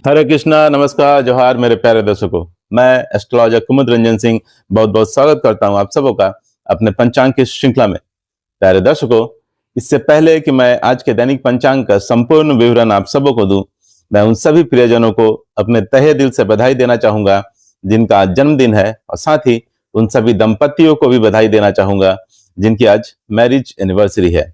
हरे कृष्णा, नमस्कार, जोहार मेरे प्यारे दर्शकों। मैं एस्ट्रोलॉजर कुमुद रंजन सिंह बहुत बहुत स्वागत करता हूं आप सबों का अपने पंचांग की श्रृंखला में। प्यारे दर्शकों, इससे पहले कि मैं आज के दैनिक पंचांग का संपूर्ण विवरण आप सबों को दूं, मैं उन सभी प्रियजनों को अपने तहे दिल से बधाई देना चाहूंगा जिनका आज जन्मदिन है, और साथ ही उन सभी दंपतियों को भी बधाई देना चाहूंगा जिनकी आज मैरिज एनिवर्सरी है।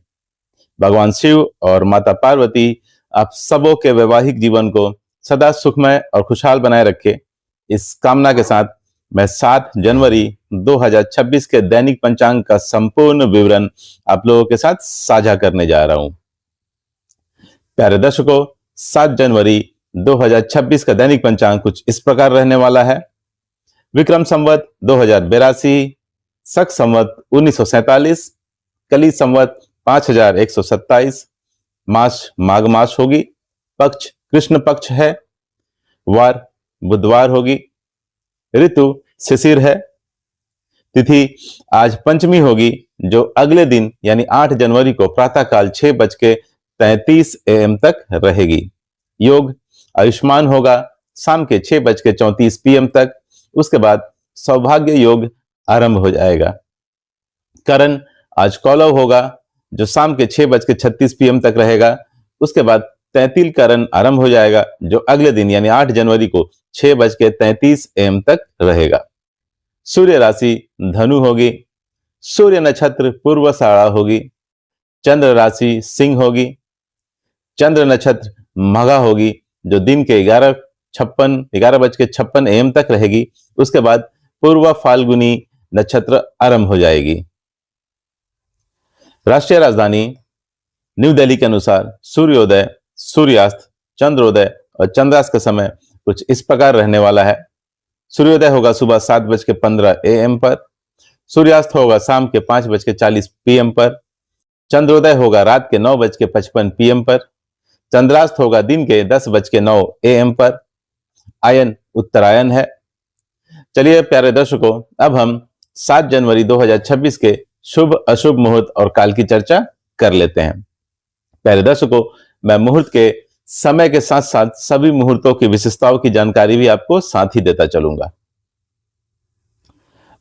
भगवान शिव और माता पार्वती आप सबों के वैवाहिक जीवन को सदा सुखमय और खुशहाल बनाए रखे, इस कामना के साथ मैं 7 जनवरी 2026 के दैनिक पंचांग का संपूर्ण विवरण आप लोगों के साथ साझा करने जा रहा हूं। प्यारे दर्शकों, 7 जनवरी 2026 का दैनिक पंचांग कुछ इस प्रकार रहने वाला है। विक्रम संवत 2082, शक संवत 1947, कली संवत 5127, मास माघ मास होगी, पक्ष कृष्ण पक्ष है, वार बुधवार होगी, ऋतु शिशिर है, तिथि आज पंचमी होगी जो अगले दिन यानी 8 जनवरी को प्रातःकाल 6:33 AM तक रहेगी। योग आयुष्मान होगा शाम के 6:34 PM तक, उसके बाद सौभाग्य योग आरंभ हो जाएगा। करण आज कौलव होगा जो शाम के 6:36 PM तक रहेगा, उसके बाद तैतिल करण आरंभ हो जाएगा जो अगले दिन यानी 8 जनवरी को 6:33 AM तक रहेगा। सूर्य राशि धनु होगी, सूर्य नक्षत्र पूर्वाषाढ़ा होगी, चंद्र राशि सिंह होगी, चंद्र नक्षत्र मघा होगी जो दिन के 11:56 AM तक रहेगी, उसके बाद पूर्वा फाल्गुनी नक्षत्र आरंभ हो जाएगी। राष्ट्रीय राजधानी न्यू दिल्ली के अनुसार सूर्योदय, सूर्यास्त, चंद्रोदय और चंद्रास्त का समय कुछ इस प्रकार रहने वाला है। सूर्योदय होगा सुबह 7:15 AM पर, सूर्यास्त होगा शाम के 5:40 PM पर, चंद्रोदय होगा रात के 9:55 PM पर, चंद्रास्त होगा दिन के 10:09 AM पर। आयन उत्तरायण है। चलिए प्यारे दर्शकों, अब हम 7 जनवरी 2026 के शुभ अशुभ मुहूर्त और काल की चर्चा कर लेते हैं। प्यारे दर्शकों, मैं मुहूर्त के समय के साथ साथ सभी मुहूर्तों की विशेषताओं की जानकारी भी आपको साथ ही देता चलूंगा।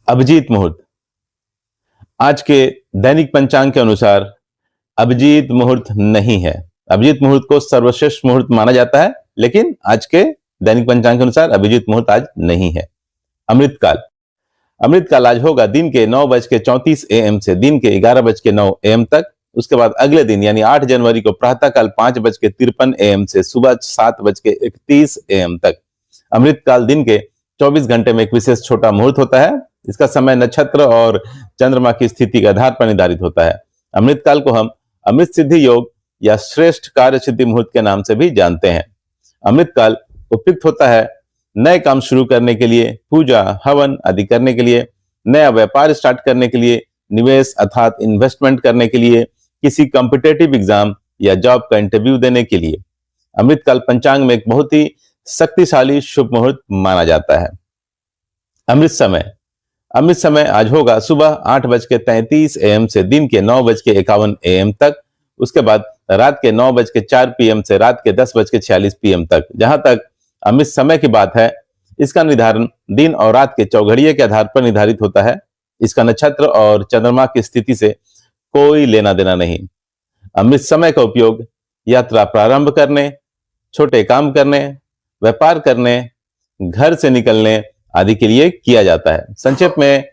अभिजीत मुहूर्त, आज के दैनिक पंचांग के अनुसार अभिजीत मुहूर्त नहीं है। अभिजीत मुहूर्त को सर्वश्रेष्ठ मुहूर्त माना जाता है, लेकिन आज के दैनिक पंचांग के अनुसार अभिजीत मुहूर्त आज नहीं है। अमृतकाल, अमृतकाल आज होगा दिन के 9:34 AM से दिन के 11:09 AM तक, उसके बाद अगले दिन यानी 8 जनवरी को प्रातःकाल 5:53 AM से सुबह 7:31 AM तक। अमृतकाल दिन के 24 घंटे में एक विशेष छोटा मुहूर्त होता है। इसका समय नक्षत्र और चंद्रमा की स्थिति के आधार पर निर्धारित होता है। अमृतकाल को हम अमृत सिद्धि योग या श्रेष्ठ कार्य सिद्धि मुहूर्त के नाम से भी जानते हैं। अमृतकाल उपयुक्त होता है नए काम शुरू करने के लिए, पूजा हवन आदि करने के लिए, नया व्यापार स्टार्ट करने के लिए, निवेश अर्थात इन्वेस्टमेंट करने के लिए, किसी कॉम्पिटिटिव एग्जाम या जॉब का इंटरव्यू देने के लिए। अमृतकाल पंचांग में एक बहुत ही शक्तिशाली शुभ मुहूर्त माना जाता है। अमृत समय, अमृत समय आज होगा सुबह 8:33 AM से दिन के 9:51 AM तक, उसके बाद रात के 9:04 PM से रात के 10:46 PM तक। जहां तक अमृत समय की बात है, इसका निर्धारण दिन और रात के चौघड़िए के आधार पर निर्धारित होता है। इसका नक्षत्र और चंद्रमा की स्थिति से कोई लेना देना नहीं। अमृत समय का उपयोग यात्रा प्रारंभ करने, छोटे काम करने, व्यापार करने, घर से निकलने आदि के लिए किया जाता है। संक्षेप में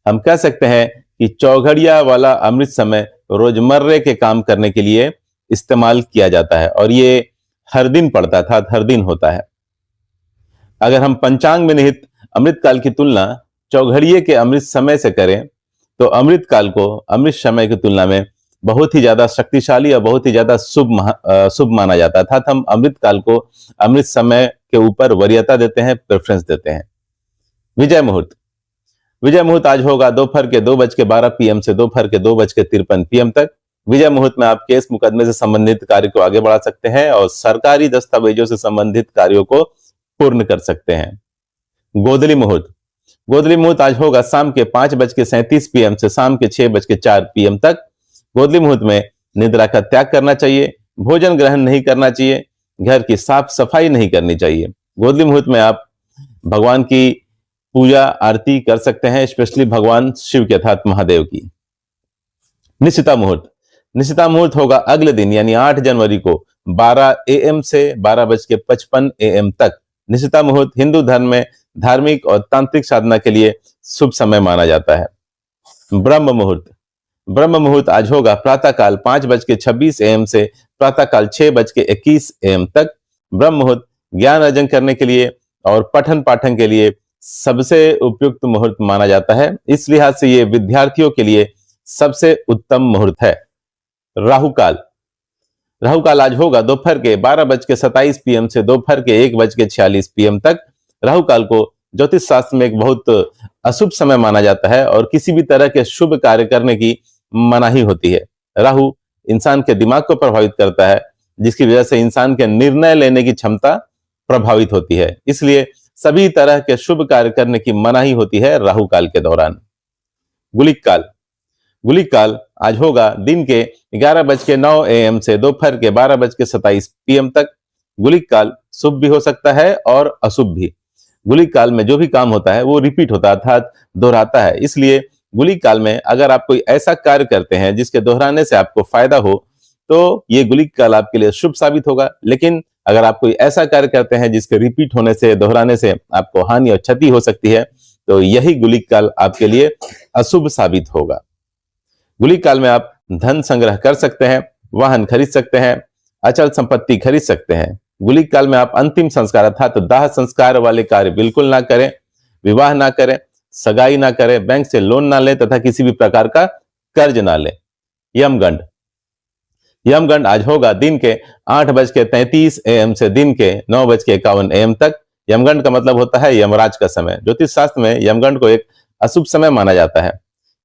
हम कह सकते हैं कि चौघड़िया वाला अमृत समय रोजमर्रे के काम करने के लिए इस्तेमाल किया जाता है और ये हर दिन पड़ता था, हर दिन होता है। अगर हम पंचांग में निहित अमृत काल की तुलना चौघड़िए के अमृत समय से करें तो अमृत काल को अमृत समय की तुलना में बहुत ही ज्यादा शक्तिशाली और बहुत ही ज्यादा शुभ माना जाता है। अर्थात हम अमृत काल को अमृत समय के ऊपर वरीयता देते हैं, प्रेफरेंस देते हैं। विजय मुहूर्त, विजय मुहूर्त आज होगा दोपहर के 2:12 PM से दोपहर के 2:53 PM तक। विजय मुहूर्त में आप केस मुकदमे से संबंधित कार्य को आगे बढ़ा सकते हैं और सरकारी दस्तावेजों से संबंधित कार्यों को पूर्ण कर सकते हैं। गोधली मुहूर्त, गोधली मुहूर्त आज होगा शाम के 5:37 PM से शाम के 6:04 PM तक। गोधली मुहूर्त में निद्रा का त्याग करना चाहिए, भोजन ग्रहण नहीं करना चाहिए, घर की साफ सफाई नहीं करनी चाहिए। गोधूली मुहूर्त में आप भगवान की पूजा आरती कर सकते हैं, स्पेशली भगवान शिव के अर्थात महादेव की। निशिता मुहूर्त, निशिता मुहूर्त होगा अगले दिन यानी 8 जनवरी को 12 AM से 12:55 AM तक। निशिता मुहूर्त हिंदू धर्म में धार्मिक और तांत्रिक साधना के लिए शुभ समय माना जाता है। ब्रह्म मुहूर्त, ब्रह्म मुहूर्त आज होगा प्रातःकाल 5:26 AM से प्रातःकाल 6:21 AM तक। ब्रह्म मुहूर्त ज्ञान अर्जन करने के लिए और पठन पाठन के लिए सबसे उपयुक्त मुहूर्त माना जाता है। इस लिहाज से ये विद्यार्थियों के लिए सबसे उत्तम मुहूर्त है। राहु काल, राहु काल आज होगा दोपहर के 12:27 PM से दोपहर के 1:46 PM तक। राहु काल को ज्योतिष शास्त्र में एक बहुत अशुभ समय माना जाता है और किसी भी तरह के शुभ कार्य करने की मनाही होती है। राहु इंसान के दिमाग को प्रभावित करता है, जिसकी वजह से इंसान के निर्णय लेने की क्षमता प्रभावित होती है। इसलिए सभी तरह के शुभ कार्य करने की मनाही होती है राहु काल के दौरान। गुलिक काल, गुलिक काल आज होगा दिन के 11:09 AM से दोपहर के 12:27 PM तक। गुलिक काल शुभ भी हो सकता है और अशुभ भी। गुलिक काल में जो भी काम होता है वो रिपीट होता है अर्थात दोहराता है। इसलिए गुलिक काल में अगर आप कोई ऐसा कार्य करते हैं जिसके दोहराने से आपको फायदा हो तो ये गुलिक काल आपके लिए शुभ साबित होगा। लेकिन अगर आप कोई ऐसा कार्य करते हैं जिसके रिपीट होने से, दोहराने से आपको हानि और क्षति हो सकती है, तो यही गुलिक काल आपके लिए अशुभ साबित होगा। गुलिक काल में आप धन संग्रह कर सकते हैं, वाहन खरीद सकते हैं, अचल संपत्ति खरीद सकते हैं। गुलिक काल में आप अंतिम संस्कार अर्थात दाह संस्कार वाले कार्य बिल्कुल ना करें, विवाह ना करें, सगाई ना करें, बैंक से लोन ना लें तथा किसी भी प्रकार का कर्ज ना लें। यमगंड, यमगंड आज होगा दिन के 8:33 AM से दिन के 9:51 AM तक। यमगंड का मतलब होता है यमराज का समय। ज्योतिष शास्त्र में यमगंड को एक अशुभ समय माना जाता है।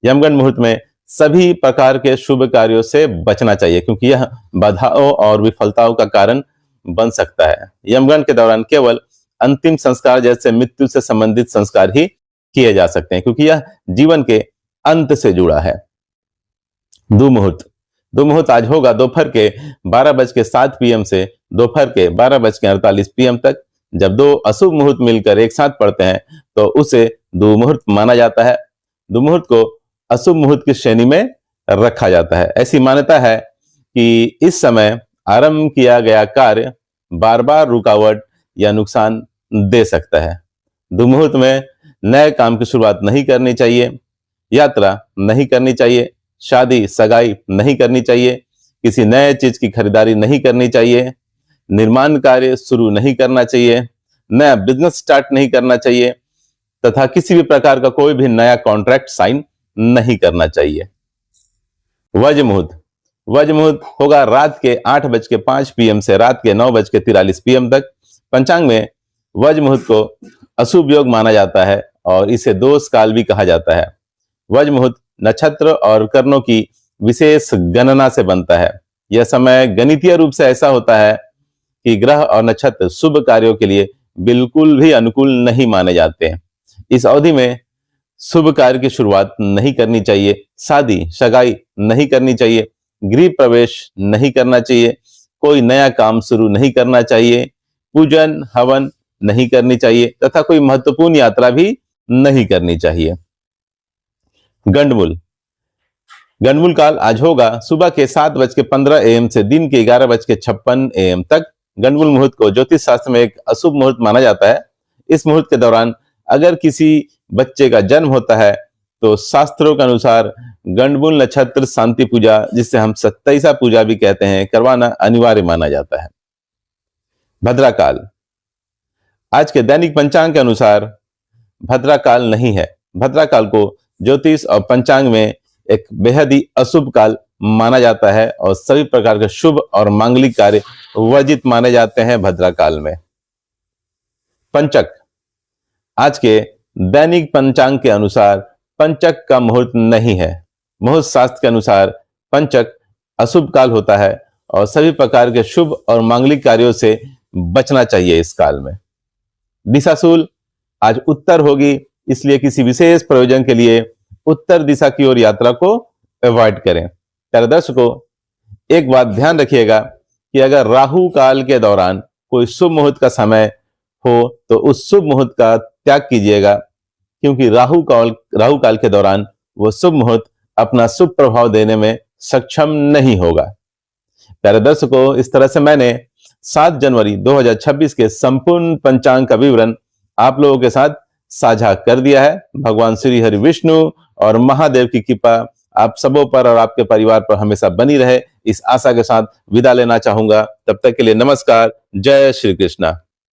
यमगंड मुहूर्त में सभी प्रकार के शुभ कार्यों से बचना चाहिए क्योंकि यह बाधाओं और विफलताओं का कारण बन सकता है। यमगंड के दौरान केवल अंतिम संस्कार जैसे मृत्यु से संबंधित संस्कार ही किए जा सकते हैं क्योंकि यह जीवन के अंत से जुड़ा है। दुमुहूर्त, दुमुहूर्त आज होगा दोपहर के 12:07 PM से दोपहर के 12:48 PM तक। जब दो अशुभ मुहूर्त मिलकर एक साथ पड़ते हैं तो उसे दुमुहूर्त माना जाता है। दुमुहूर्त को अशुभ मुहूर्त की श्रेणी में रखा जाता है। ऐसी मान्यता है कि इस समय आरंभ किया गया कार्य बार बार रुकावट या नुकसान दे सकता है। दुमुहूर्त में नए काम की शुरुआत नहीं करनी चाहिए, यात्रा नहीं करनी चाहिए, शादी सगाई नहीं करनी चाहिए, किसी नए चीज की खरीदारी नहीं करनी चाहिए, निर्माण कार्य शुरू नहीं करना चाहिए, नया बिजनेस स्टार्ट नहीं करना चाहिए तथा किसी भी प्रकार का कोई भी नया कॉन्ट्रैक्ट साइन नहीं करना चाहिए। वज्र मुहूर्त, वज्र मुहूर्त होगा रात के 8:05 PM से रात के 9:43 PM तक। पंचांग में वज्र मुहूर्त को अशुभ योग माना जाता है और इसे दोष काल भी कहा जाता है। वज्र मुहूर्त नक्षत्र और करणों की विशेष गणना से बनता है। यह समय गणितीय रूप से ऐसा होता है कि ग्रह और नक्षत्र शुभ कार्यों के लिए बिल्कुल भी अनुकूल नहीं माने जाते हैं। इस अवधि में शुभ कार्य की शुरुआत नहीं करनी चाहिए, शादी सगाई नहीं करनी चाहिए, गृह प्रवेश नहीं करना चाहिए, कोई नया काम शुरू नहीं करना चाहिए, पूजन हवन नहीं करनी चाहिए तथा कोई महत्वपूर्ण यात्रा भी नहीं करनी चाहिए। गंडमूल, गंडमूल काल आज होगा सुबह के 7:15 AM से दिन के 11:56 AM तक। गंडमूल मुहूर्त को ज्योतिष शास्त्र में एक अशुभ मुहूर्त माना जाता है। इस मुहूर्त के दौरान अगर किसी बच्चे का जन्म होता है तो शास्त्रों के अनुसार गंडमूल नक्षत्र शांति पूजा, जिसे हम 27 पूजा भी कहते हैं, करवाना अनिवार्य माना जाता है। भद्रा काल, आज के दैनिक पंचांग के अनुसार भद्रा काल नहीं है। भद्रा काल को ज्योतिष और पंचांग में एक बेहद ही अशुभ काल माना जाता है और सभी प्रकार के शुभ और मांगलिक कार्य वर्जित माने जाते हैं भद्रा काल में। पंचक, आज के दैनिक पंचांग के अनुसार पंचक का मुहूर्त नहीं है। मुहूर्त शास्त्र के अनुसार पंचक अशुभ काल होता है और सभी प्रकार के शुभ और मांगलिक कार्यों से बचना चाहिए इस काल में। दिशाशूल आज उत्तर होगी, इसलिए किसी विशेष प्रयोजन के लिए उत्तर दिशा की ओर यात्रा को अवॉइड करें। प्यारे दर्शकों, एक बात ध्यान रखिएगा कि अगर राहु काल के दौरान कोई शुभ मुहूर्त का समय हो तो उस शुभ मुहूर्त का त्याग कीजिएगा, क्योंकि राहु काल के दौरान वो शुभ मुहूर्त अपना शुभ प्रभाव देने में सक्षम नहीं होगा। प्यारे दर्शकों, इस तरह से मैंने 7 जनवरी 2026 के संपूर्ण पंचांग का विवरण आप लोगों के साथ साझा कर दिया है। भगवान श्री हरि विष्णु और महादेव की कृपा आप सबों पर और आपके परिवार पर हमेशा बनी रहे, इस आशा के साथ विदा लेना चाहूंगा। तब तक के लिए नमस्कार। जय श्री कृष्णा।